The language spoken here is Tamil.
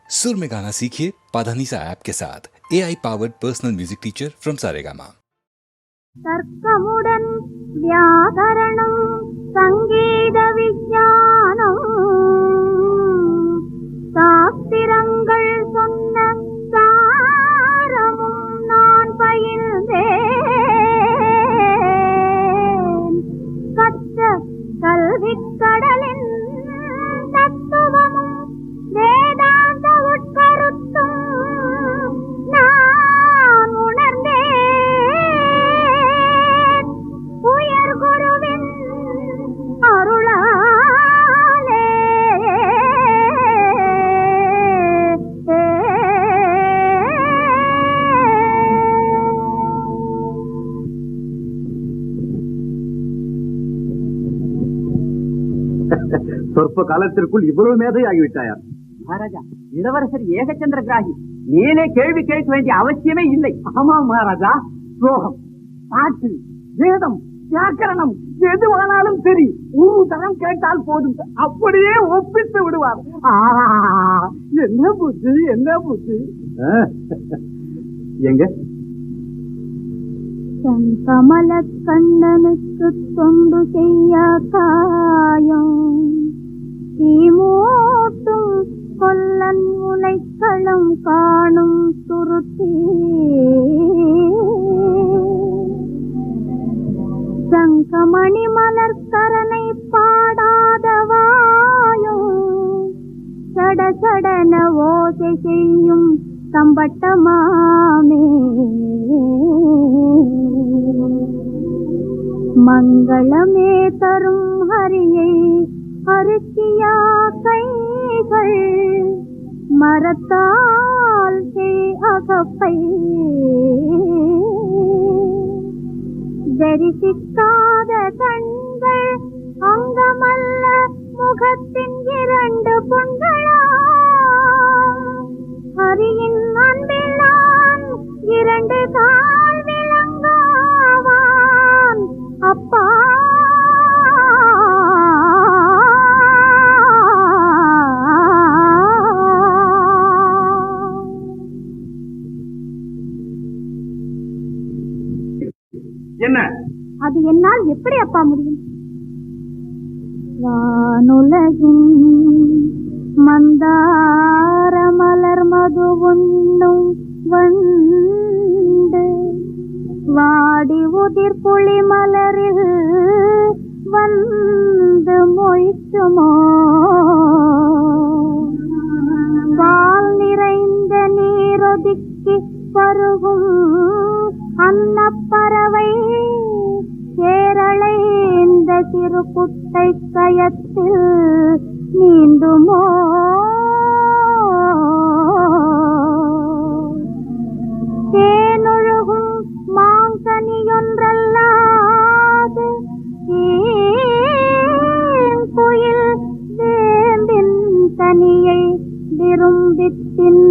सुर में गाना सीखिए पाधानीसा ऐप के साथ। AI powered personal music teacher from Saregama. தர்க்கமுடன் வியாகரணம் சங்கீத விஞ்ஞானம் சாஸ்திரங்கள் சொன்ன சாரமும் நான் பயின்றேன். கற்ற கல்விக் கடலின் தத்துவமும் வேதாந்த உட்கருத்தும் நான் உணர்ந்தேன். உயர் குருவின் அருளாலே சொற்ப காலத்திற்குள் இவ்வளவு மேதை ஆகிவிட்டாயா? மகாராஜா, இளவரசர் ஏகச்சந்திர கிராகி. நீனே கேள்வி கேட்க வேண்டிய அவசியமே இல்லை. ஆமாம் மகாராஜா, ஸ்லோகம், பாட்டு, வேதம், வியாக்கரணம் எதுவானாலும் சரி, ஒரு தரம் கேட்டால் போதும், அப்படியே ஒப்பித்து விடுவார். என்ன புத்தி, என்ன புத்தி! எங்க கமல கண்ணனுக்கு தொண்டு செய்ய காயம் தீமூட்டும் கொல்லன் முளைக்களம் காணும் துருத்தி சங்கமணி மலர்கரனை பாடாதவாயும் சட சடன ஓசை செய்யும் சம்பட்டமாமே மங்களமே தரும் ஹரியை அருக்கியா கைகள் மரத்தால் அகப்பை தரிசிக்காத கண்கள் அங்கமல்ல முகத்தின் இரண்டு பொன்களா ஹரியின் அன்பிலான் இரண்டு கால் விளங்காவான் அப்பா. என்ன அது என்னால் எப்படி அப்பா முடியும்? வானுலகின் மந்தார மலர் மது உண்ணும் வண்டு வாடி உதிர் புளி மலரில் வந்து மொய்க்குமோ பால் நிறைந்த நீரொதுக்கி பருகும் அன்னப்பறவை கேரளைந்த சிறு குட்டை கயத்தில் நீந்துமோ தேனொழுகும் மாங்கனியொன்றல்லாது குயில் வேம்பின் கனியை விரும்பித் தின்ன